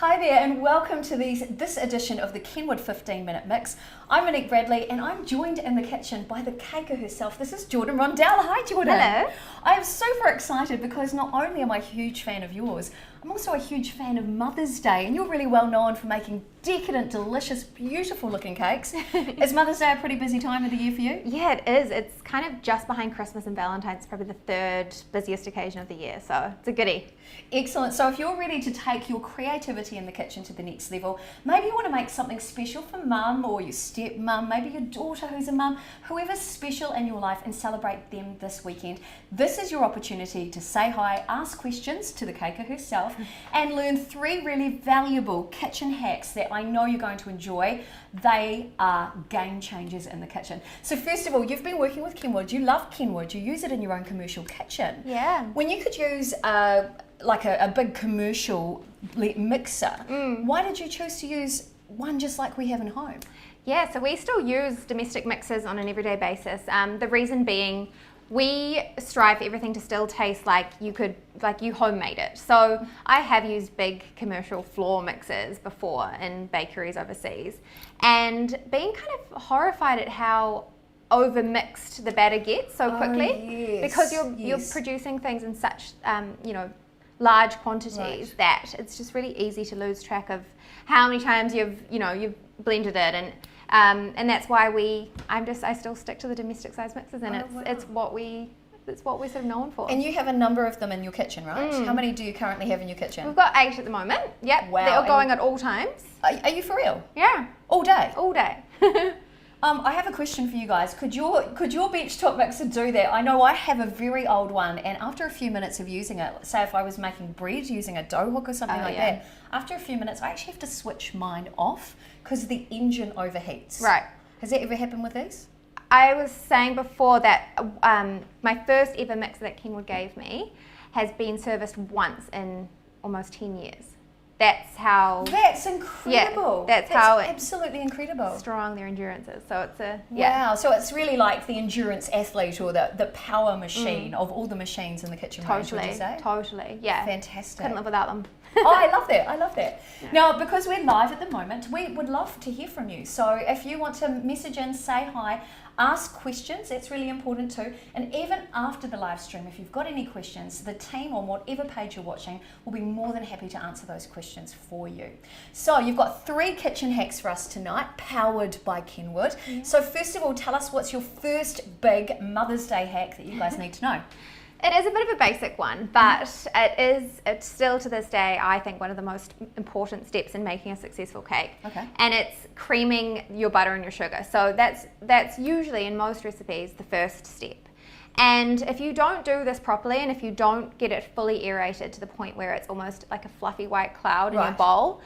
Hi there and welcome to this edition of the Kenwood 15-Minute Mix. I'm Monique Bradley and I'm joined in the kitchen by the caker herself. This is Jordan Rondel. Hi Jordan. Hello. I am super excited because not only am I a huge fan of yours, I'm also a huge fan of Mother's Day, and you're really well known for making decadent, delicious, beautiful looking cakes. Is Mother's Day a pretty busy time of the year for you? Yeah, it is. It's kind of just behind Christmas and Valentine's, probably the third busiest occasion of the year, so it's a goodie. Excellent. So if you're ready to take your creativity in the kitchen to the next level, maybe you want to make something special for mum or your stepmum, maybe your daughter who's a mum, whoever's special in your life, and celebrate them this weekend. This is your opportunity to say hi, ask questions to the caker herself, and learn 3 really valuable kitchen hacks that I know you're going to enjoy. They are game changers in the kitchen. So first of all, you've been working with Kenwood. You love Kenwood. You use it in your own commercial kitchen. Yeah. When you could use like a big commercial mixer, why did you choose to use one just like we have in home? Yeah, so we still use domestic mixers on an everyday basis. The reason being, we strive for everything to still taste like you homemade it. So I have used big commercial floor mixers before in bakeries overseas, and being kind of horrified at how over-mixed the batter gets so quickly, because you're producing things in such large quantities that it's just really easy to lose track of how many times you've blended it, and that's why I still stick to the domestic size mixers, and it's what we're sort of known for. And you have a number of them in your kitchen, right? How many do you currently have in your kitchen? We've got 8 at the moment. Yep. Wow. They're all going at all times. Are you for real? Yeah. All day? All day. I have a question for you guys. Could your benchtop mixer do that? I know I have a very old one, and after a few minutes of using it, say if I was making bread using a dough hook or something that, after a few minutes I actually have to switch mine off because the engine overheats. Right. Has that ever happened with these? I was saying before that my first ever mixer that Kenwood gave me has been serviced once in almost 10 years. That's how... That's incredible. Yeah, that's how absolutely incredible. Strong their endurance is. So it's Wow, so it's really like the endurance athlete or the power machine of all the machines in the kitchen range, would you say? Totally, yeah. Fantastic. Couldn't live without them. Oh, I love that. Yeah. Now, because we're live at the moment, we would love to hear from you. So if you want to message in, say hi, ask questions, that's really important too. And even after the live stream, if you've got any questions, the team on whatever page you're watching will be more than happy to answer those questions for you. So you've got 3 kitchen hacks for us tonight, powered by Kenwood. Yeah. So first of all, tell us what's your first big Mother's Day hack that you guys need to know. It is a bit of a basic one, but it's still to this day, I think, one of the most important steps in making a successful cake. Okay. And it's creaming your butter and your sugar. So that's usually, in most recipes, the first step. And if you don't do this properly, and if you don't get it fully aerated to the point where it's almost like a fluffy white cloud in your bowl,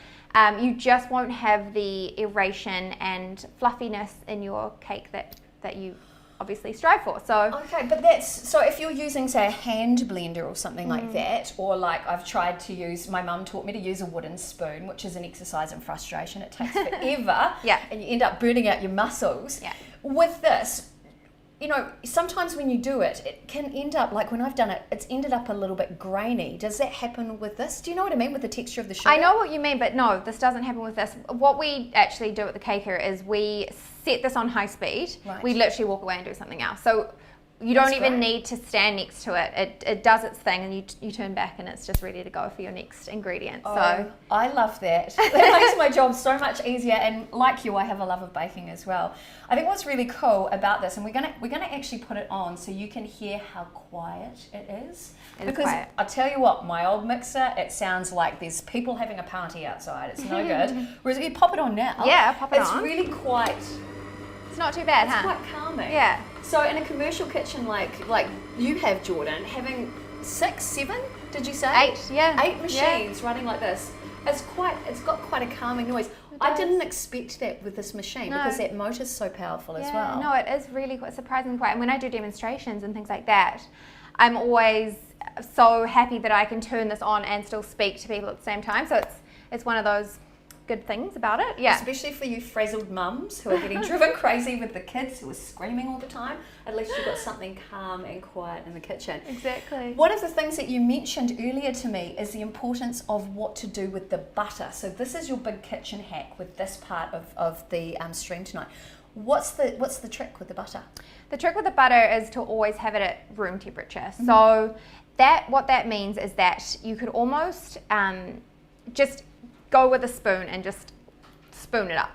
you just won't have the aeration and fluffiness in your cake that you obviously strive for. So okay, but so if you're using, say, a hand blender or something like that, or like I've tried to use, my mum taught me to use a wooden spoon, which is an exercise in frustration. It takes forever. And you end up burning out your muscles. With this, sometimes when you do it, it can end up, like when I've done it, it's ended up a little bit grainy. Does that happen with this? Do you know what I mean with the texture of the sugar? I know what you mean, but no, this doesn't happen with this. What we actually do at the caker is we set this on high speed. Right. We literally walk away and do something else. So you don't even need to stand next to it. It does its thing, and you turn back and it's just ready to go for your next ingredient. So I love that. That makes my job so much easier, and like you, I have a love of baking as well. I think what's really cool about this, and we're gonna actually put it on so you can hear how quiet it is. Because I tell you what, my old mixer, it sounds like there's people having a party outside. It's no good. Whereas if you pop it on now, pop it on. It's really quite... It's not too bad, It's quite calming. Yeah. So in a commercial kitchen like you have, Jordan, having 6, 7, did you say? 8, yeah. 8 machines running like this. It's got quite a calming noise. I didn't expect that with this machine because that motor's so powerful as well. No, it is really quite surprisingly quiet. And when I do demonstrations and things like that, I'm always so happy that I can turn this on and still speak to people at the same time. So it's one of those good things about it. Yeah. Especially for you frazzled mums who are getting driven crazy with the kids who are screaming all the time. At least you've got something calm and quiet in the kitchen. Exactly. One of the things that you mentioned earlier to me is the importance of what to do with the butter. So this is your big kitchen hack with this part of the stream tonight. What's the trick with the butter? The trick with the butter is to always have it at room temperature. So what that means is that you could almost just go with a spoon and just spoon it up.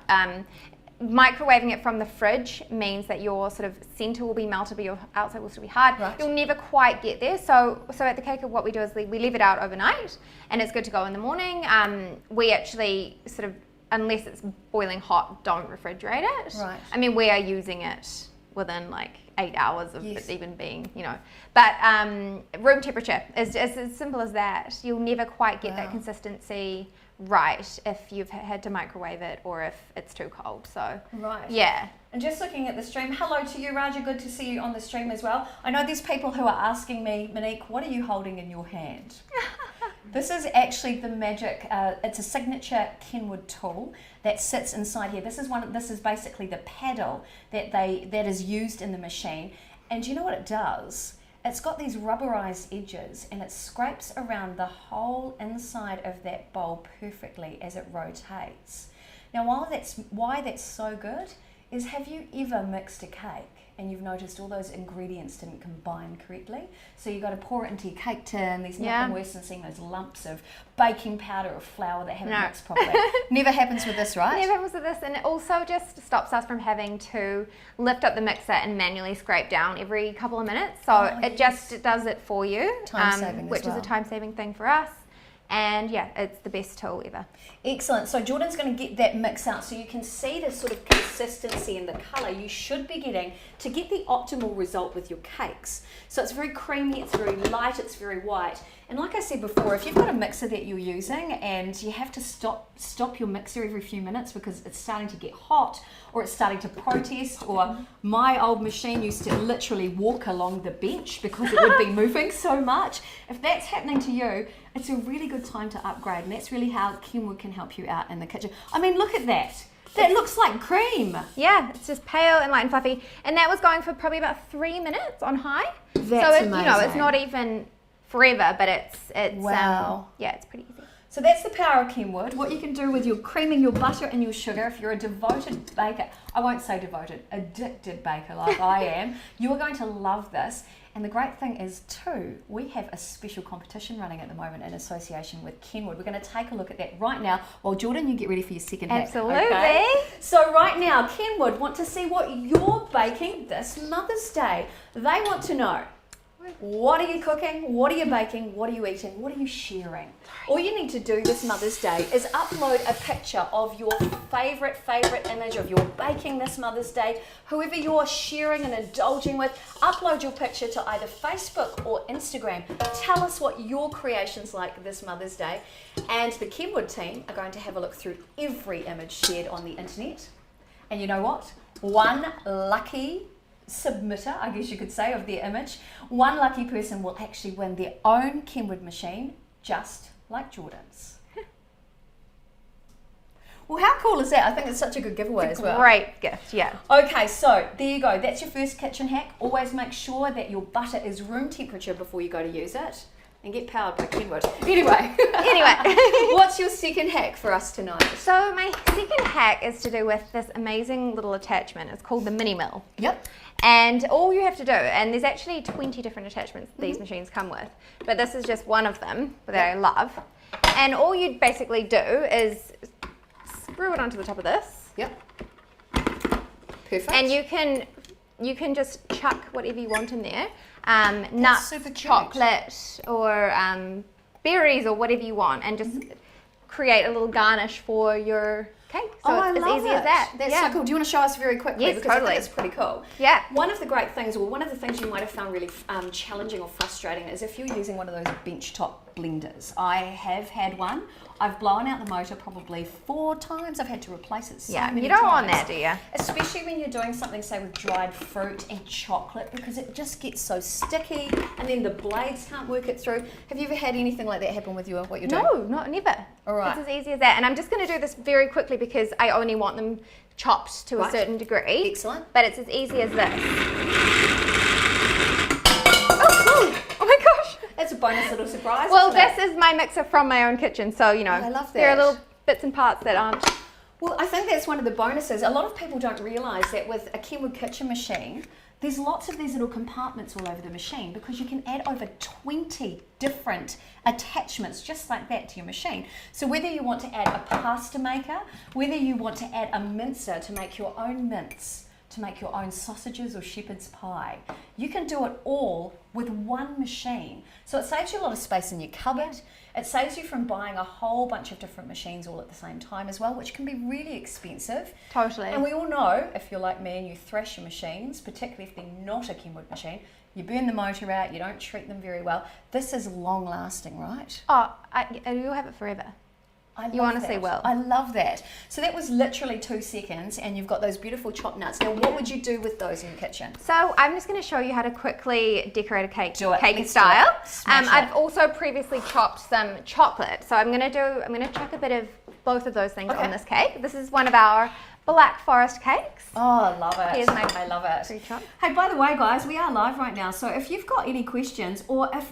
Microwaving it from the fridge means that your sort of center will be melted, but your outside will still be hard. Right. You'll never quite get there. So at the Cake, what we do is we leave it out overnight, and it's good to go in the morning. We actually sort of, unless it's boiling hot, don't refrigerate it. Right. I mean, we are using it within like 8 hours of it even being, but room temperature is as simple as that. You'll never quite get that consistency right if you've had to microwave it or if it's too cold. So yeah. And just looking at the stream, hello to you, Raja. Good to see you on the stream as well. I know there's people who are asking me, Monique, what are you holding in your hand? This is actually the magic. It's a signature Kenwood tool that sits inside here. This is basically the paddle that is used in the machine. And do you know what it does? It's got these rubberized edges, and it scrapes around the whole inside of that bowl perfectly as it rotates. Now, why that's so good is, have you ever mixed a cake and you've noticed all those ingredients didn't combine correctly? So you've got to pour it into your cake tin. There's nothing worse than seeing those lumps of baking powder or flour that haven't mixed properly. Never happens with this, right? Never happens with this, and it also just stops us from having to lift up the mixer and manually scrape down every couple of minutes. So it just does it for you, which is a time-saving thing for us. And yeah, it's the best tool ever. Excellent. So Jordan's going to get that mix out so you can see the sort of consistency and the colour you should be getting to get the optimal result with your cakes. So it's very creamy, it's very light, it's very white. And like I said before, if you've got a mixer that you're using and you have to stop your mixer every few minutes because it's starting to get hot or it's starting to protest, or my old machine used to literally walk along the bench because it would be moving so much. If that's happening to you, it's a really good time to upgrade, and that's really how Kenwood can help you out in the kitchen. I mean, look at that. That looks like cream. Yeah, it's just pale and light and fluffy. And that was going for probably about 3 minutes on high. That's so amazing. It's not even forever, but it's wow. It's pretty easy. So that's the power of Kenwood. What you can do with your creaming your butter and your sugar, if you're a devoted baker, I won't say devoted, addicted baker like I am, you are going to love this. And the great thing is too, we have a special competition running at the moment in association with Kenwood. We're going to take a look at that right now while Jordan, you get ready for your second hack. Absolutely. Okay? So right now, Kenwood want to see what you're baking this Mother's Day. They want to know, what are you cooking? What are you baking? What are you eating? What are you sharing? All you need to do this Mother's Day is upload a picture of your favourite image of your baking this Mother's Day. Whoever you're sharing and indulging with, upload your picture to either Facebook or Instagram. Tell us what your creation's like this Mother's Day. And the Kenwood team are going to have a look through every image shared on the internet. And you know what? One lucky submitter, I guess you could say, of their image, one lucky person will actually win their own Kenwood machine, just like Jordan's. Well, how cool is that? I think it's such a good giveaway as well. Great gift, yeah. Okay, so there you go. That's your first kitchen hack. Always make sure that your butter is room temperature before you go to use it. And get powered by Kenwood. Anyway. What's your second hack for us tonight? So my second hack is to do with this amazing little attachment. It's called the Mini Mill. Yep. And all you have to do, and there's actually 20 different attachments these machines come with, but this is just one of them that I love. And all you basically do is screw it onto the top of this. Yep. Perfect. And you can just chuck whatever you want in there. Nuts, chocolate, or berries, or whatever you want, and just create a little garnish for your cake. So it's as easy as that. That's so cool. Do you want to show us very quickly? Yes, because totally. I think it's pretty cool. Yeah. One of the great things, or one of the things you might have found really challenging or frustrating is if you're using one of those benchtop blenders. I have had one. I've blown out the motor probably 4 times. I've had to replace it so many you don't times. want that, do you? Especially when you're doing something, say, with dried fruit and chocolate, because it just gets so sticky and then the blades can't work it through. Have you ever had anything like that happen with you, what you're doing? No, never. All right. It's as easy as that. And I'm just going to do this very quickly because I only want them chopped to a certain degree. Excellent. But it's as easy as this. Oh my gosh. That's a bonus little surprise. Well, this is my mixer from my own kitchen, so you know, I love there are that. little bits and parts that aren't. Well, I think that's one of the bonuses. A lot of people don't realise that with a Kenwood kitchen machine, there's lots of these little compartments all over the machine because you can add over 20 different attachments just like that to your machine. So whether you want to add a pasta maker, whether you want to add a mincer to make your own mince, to make your own sausages or shepherd's pie, you can do it all with one machine. So it saves you a lot of space in your cupboard. It saves you from buying a whole bunch of different machines all at the same time as well, which can be really expensive. Totally. And we all know, if you're like me and you thrash your machines, particularly if they're not a Kenwood machine, you burn the motor out, you don't treat them very well. This is long lasting, right? Oh, you'll have it forever. You honestly will. I love that. So that was literally 2 seconds and you've got those beautiful chopped nuts. Now what would you do with those in the kitchen? So I'm just going to show you how to quickly decorate a cake, Do it. cake Let's style. do it. Smash it. I've also previously chopped some chocolate. So I'm going to chuck a bit of both of those things on this cake. This is one of our Black Forest cakes. Oh, I love it. Here's my I love it. pre-chop. Hey, by the way, guys, we are live right now. So if you've got any questions or if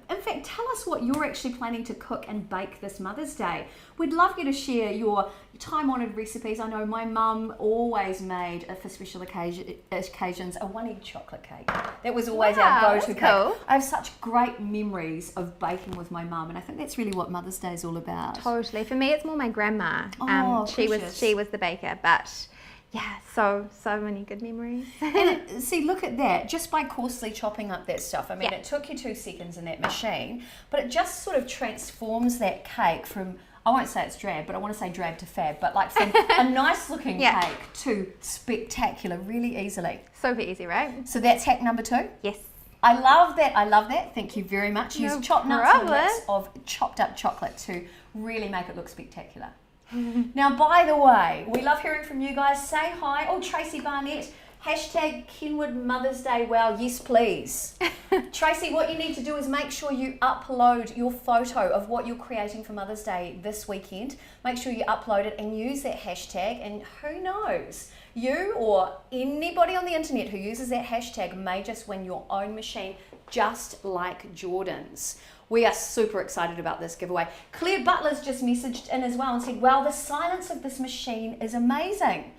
in fact, tell us what you're actually planning to cook and bake this Mother's Day. We'd love you to share your time-honoured recipes. I know my mum always made, for special occasions, a 1-egg chocolate cake. That was always our go-to cake. Cool. I have such great memories of baking with my mum, and I think that's really what Mother's Day is all about. Totally. For me, it's more my grandma. She precious. was the baker, but yeah, so many good memories. And see, look at that, just by coarsely chopping up that stuff. I mean, it took you 2 seconds in that machine, but it just sort of transforms that cake from, I won't say it's drab, but I want to say drab to fab, but like from a nice looking cake to spectacular really easily. Super easy, right? So that's hack number 2? Yes. I love that. Thank you very much. Use No chopped nuts and a problem. mix of chopped up chocolate to really make it look spectacular. Now, by the way, we love hearing from you guys. Say hi. Oh, Tracy Barnett, hashtag Kenwood Mother's Day. Wow, yes, please. Tracy, what you need to do is make sure you upload your photo of what you're creating for Mother's Day this weekend. Make sure you upload it and use that hashtag. And who knows, you or anybody on the internet who uses that hashtag may just win your own machine, just like Jordan's. We are super excited about this giveaway. Claire Butler's just messaged in as well and said, wow, the silence of this machine is amazing.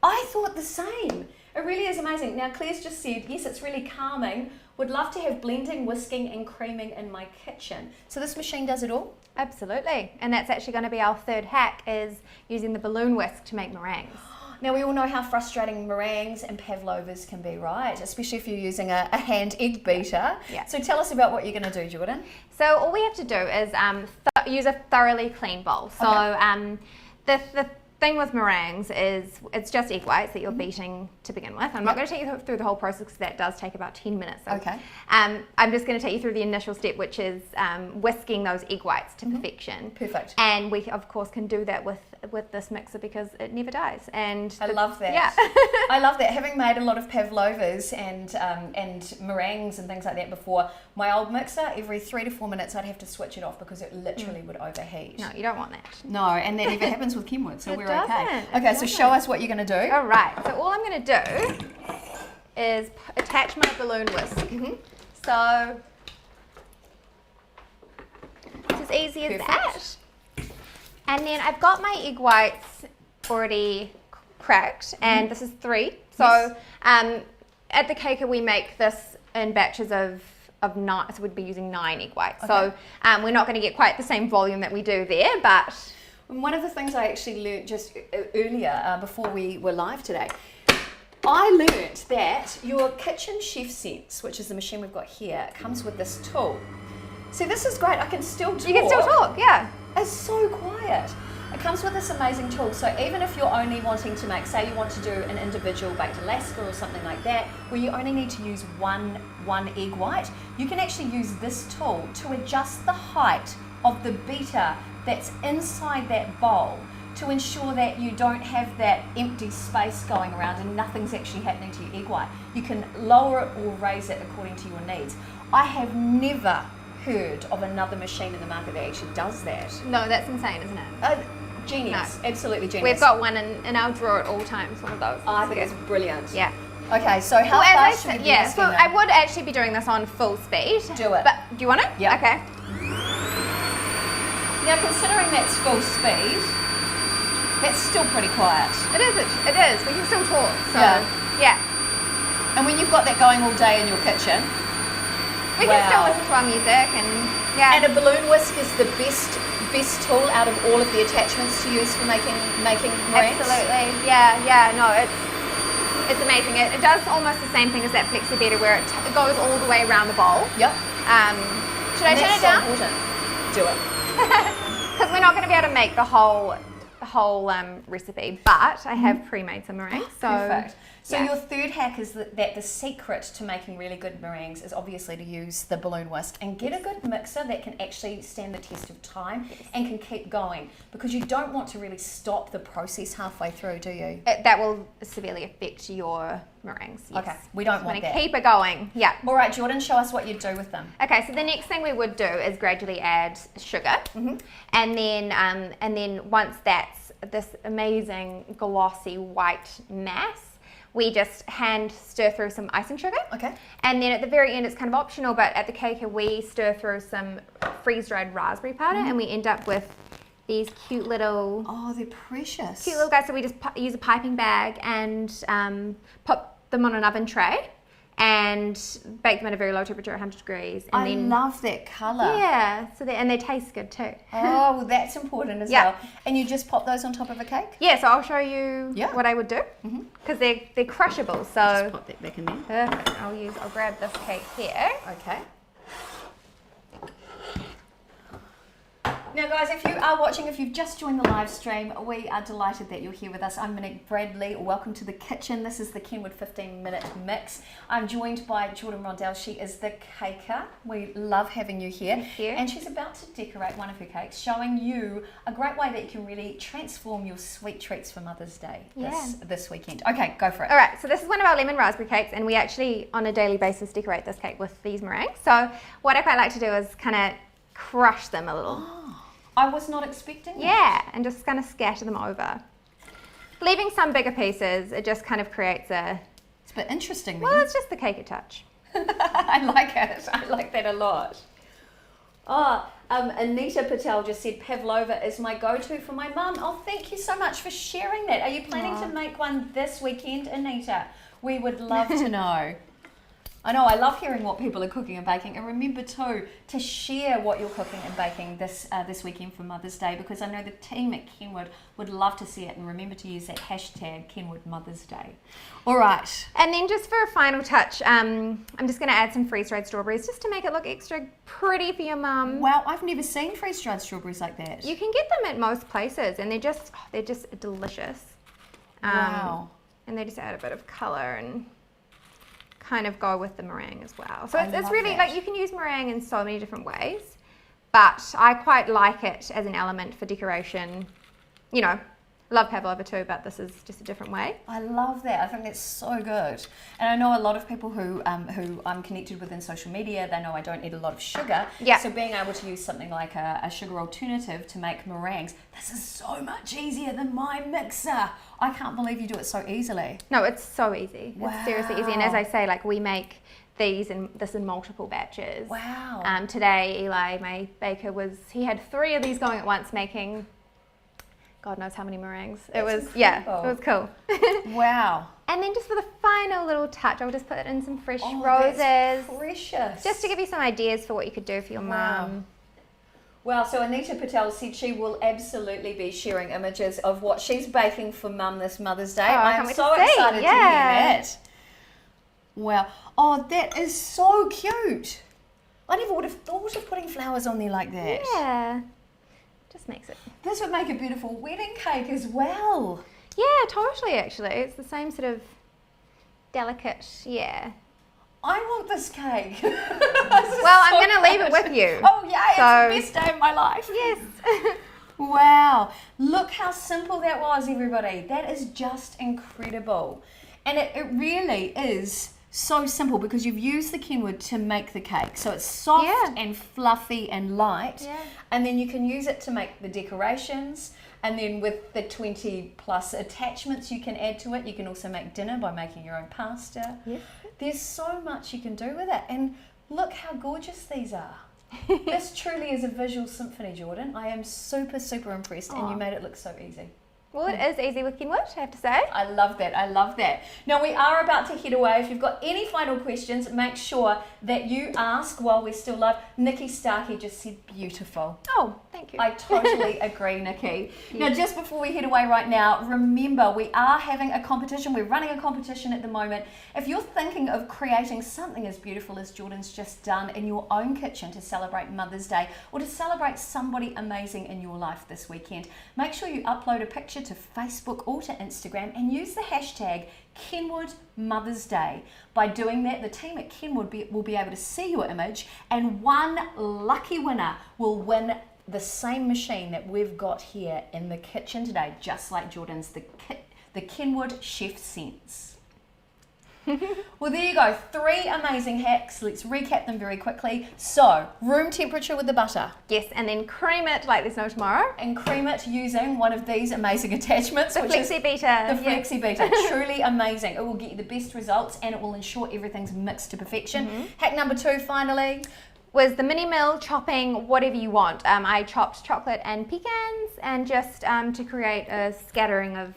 I thought the same. It really is amazing. Now, Claire's just said, yes, it's really calming. Would love to have blending, whisking and creaming in my kitchen. So this machine does it all? Absolutely. And that's actually going to be our third hack, is using the balloon whisk to make meringues. Now, we all know how frustrating meringues and pavlovas can be, right? Especially if you're using a hand egg beater. Yeah. So tell us about what you're going to do, Jordan. So all we have to do is use a thoroughly clean bowl. So the thing with meringues is it's just egg whites that you're beating to begin with. I'm not going to take you through the whole process because that does take about 10 minutes. So, Okay. I'm just going to take you through the initial step, which is whisking those egg whites to perfection. Perfect. And we, of course, can do that with this mixer because it never dies. And I love that. Yeah. I love that. Having made a lot of pavlovas and meringues and things like that before, my old mixer, every 3 to 4 minutes I'd have to switch it off because it literally would overheat. No, you don't want that. No, and that never happens with Kenwood, so It we're doesn't. okay. It Okay, so show us what you're going to do. All right. So all I'm going to do is attach my balloon whisk. So it's as easy as that. And then I've got my egg whites already cracked, and this is 3. So at the Caker we make this in batches of 9, so we'd be using 9 egg whites. Okay. So we're not going to get quite the same volume that we do there, but And one of the things I actually learnt just earlier, before we were live today, I learnt that your Kitchen Chef Sense, which is the machine we've got here, comes with this tool. See, this is great. I can still talk. you can still talk, yeah. It's so quiet. It comes with this amazing tool. So even if you're only wanting to make, say you want to do an individual baked Alaska or something like that, where you only need to use one egg white, you can actually use this tool to adjust the height of the beater that's inside that bowl to ensure that you don't have that empty space going around and nothing's actually happening to your egg white. You can lower it or raise it according to your needs. I have never heard of another machine in the market that actually does that. No, that's insane, isn't it? Genius, No. Absolutely genius. We've got one in our drawer at all times, one of those. I think it's brilliant. Yeah. Okay, so how fast should we be Yeah, so asking I would actually be doing this on full speed. Do it. But do you want it? Yeah. Okay. Now, considering that's full speed, that's still pretty quiet. It is. We can still talk. So yeah. And when you've got that going all day in your kitchen, We can still listen to our music and yeah. And a balloon whisk is the best tool out of all of the attachments to use for making meringues. Absolutely. Yeah. No, it's amazing. It does almost the same thing as that flexi beater where it goes all the way around the bowl. Yep. Should I turn it down? So important. Do it. Because we're not going to be able to make the whole recipe, but I have pre-made some meringues. So Perfect. So yeah. your third hack is that the secret to making really good meringues is obviously to use the balloon whisk and get a good mixer that can actually stand the test of time and can keep going, because you don't want to really stop the process halfway through, do you? That will severely affect your meringues. Yes. Okay, we don't want that. Keep it going. Yeah. All right, Jordan, show us what you do with them. Okay, so the next thing we would do is gradually add sugar, and then once that's this amazing glossy white mass, we just hand stir through some icing sugar. Okay. And then at the very end, it's kind of optional, but at the cake we stir through some freeze-dried raspberry powder, and we end up with these cute little... Oh, they're precious. Cute little guys. So we just use a piping bag and pop them on an oven tray and bake them at a very low temperature, 100 degrees. And I love that colour. Yeah, so and they taste good too. Oh, well, that's important as well. And you just pop those on top of a cake? Yeah, so I'll show you what I would do, because they're crushable. So just pop that back in there. Perfect. I'll grab this cake here. Okay. Now guys, if you are watching, if you've just joined the live stream, we are delighted that you're here with us. I'm Monique Bradley. Welcome to the kitchen. This is the Kenwood 15-minute mix. I'm joined by Jordan Rondel. She is the caker. We love having you here. Thank you. And she's about to decorate one of her cakes, showing you a great way that you can really transform your sweet treats for Mother's Day this weekend. Okay, go for it. All right, so this is one of our lemon raspberry cakes, and we actually, on a daily basis, decorate this cake with these meringues. So what I quite like to do is kind of crush them a little. I was not expecting that. Yeah, and just kind of scatter them over. Leaving some bigger pieces, it just kind of creates a... It's a bit interesting. Well, it's just the cake a touch. I like it. I like that a lot. Oh, Anita Patel just said pavlova is my go-to for my mum. Oh, thank you so much for sharing that. Are you planning to make one this weekend, Anita? We would love to know. I know, I love hearing what people are cooking and baking, and remember too to share what you're cooking and baking this weekend for Mother's Day, because I know the team at Kenwood would love to see it, and remember to use that hashtag Kenwood Mother's Day. All right. And then just for a final touch, I'm just going to add some freeze-dried strawberries just to make it look extra pretty for your mum. Wow, I've never seen freeze-dried strawberries like that. You can get them at most places, and they're just delicious. Wow. And they just add a bit of colour and kind of go with the meringue as well. So it's really that. like you can use meringue in so many different ways, but I quite like it as an element for decoration. You know, love pavlova too, but this is just a different way. I love that. I think that's so good. And I know a lot of people who I'm connected with in social media, they know I don't eat a lot of sugar. Yeah. So being able to use something like a sugar alternative to make meringues, this is so much easier than my mixer. I can't believe you do it so easily. No, it's so easy. Wow. It's seriously easy. And as I say, like we make this in multiple batches. Wow. Today, Eli, my baker, he had 3 of these going at once, making God knows how many meringues. It was cool. Wow. And then just for the final little touch, I'll just put in some fresh roses. That's precious. Just to give you some ideas for what you could do for your mum. Well, so Anita Patel said she will absolutely be sharing images of what she's baking for Mum this Mother's Day. I'm so excited to hear that. Wow. Oh, that is so cute. I never would have thought of putting flowers on there like that. Yeah. Just makes it. This would make a beautiful wedding cake as well. Yeah, totally. Actually, it's the same sort of delicate. Yeah. I want this cake. Well, I'm going to leave it with you. Oh yeah, it's the best day of my life. Yes. Wow, look how simple that was, everybody. That is just incredible. And it really is so simple because you've used the Kenwood to make the cake. So it's soft and fluffy and light. Yeah. And then you can use it to make the decorations. And then with the 20 plus attachments you can add to it, you can also make dinner by making your own pasta. Yes. There's so much you can do with it. And look how gorgeous these are. This truly is a visual symphony, Jordan. I am super, super impressed, and you made it look so easy. Well, it is easy with Kenwood, I have to say. I love that. I love that. Now, we are about to head away. If you've got any final questions, make sure that you ask while we're still live. Nikki Starkey just said beautiful. Oh, thank you. I totally agree, Nikki. Now, just before we head away right now, remember, we are having a competition. We're running a competition at the moment. If you're thinking of creating something as beautiful as Jordan's just done in your own kitchen to celebrate Mother's Day or to celebrate somebody amazing in your life this weekend, make sure you upload a picture to Facebook or to Instagram and use the hashtag Kenwood Mother's Day. By doing that, the team at Kenwood will be able to see your image, and one lucky winner will win the same machine that we've got here in the kitchen today, just like Jordan's, the Kenwood Chef Sense. Well, there you go. 3 amazing hacks. Let's recap them very quickly. So, room temperature with the butter. Yes, and then cream it like there's no tomorrow. And cream it using one of these amazing attachments. The Flexi Beater. The Flexi Beater. Truly amazing. It will get you the best results and it will ensure everything's mixed to perfection. Hack number 2, finally. Was the mini mill chopping whatever you want. I chopped chocolate and pecans and just to create a scattering of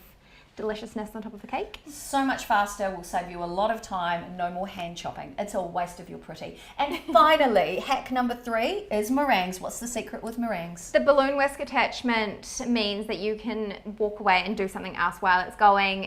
deliciousness on top of the cake. So much faster, will save you a lot of time, no more hand chopping. It's a waste of your pretty. And finally, hack number 3 is meringues. What's the secret with meringues? The balloon whisk attachment means that you can walk away and do something else while it's going.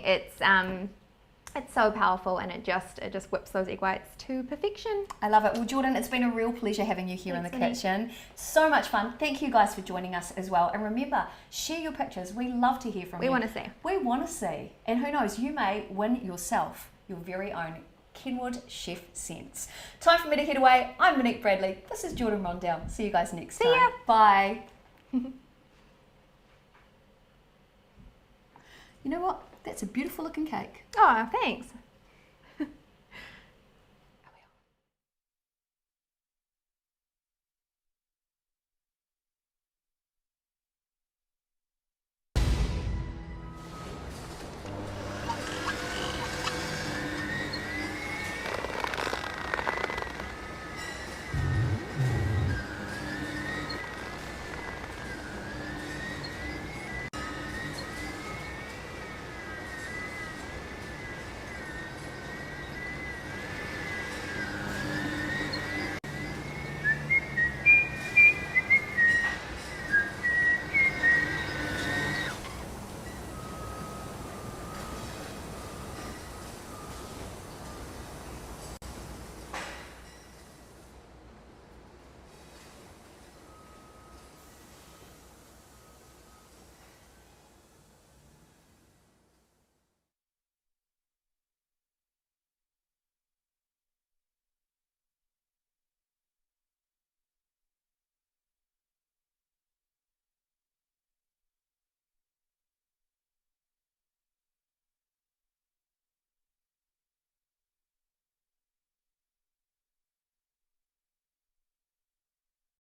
It's so powerful, and it just whips those egg whites to perfection. I love it. Well, Jordan, it's been a real pleasure having you here in the kitchen. So much fun. Thank you guys for joining us as well. And remember, share your pictures. We love to hear from you. We want to see. We want to see. And who knows, you may win yourself your very own Kenwood Chef Sense. Time for me to head away. I'm Monique Bradley. This is Jordan Rondel. See you guys next time. See ya. Bye. You know what? That's a beautiful looking cake. Oh, thanks.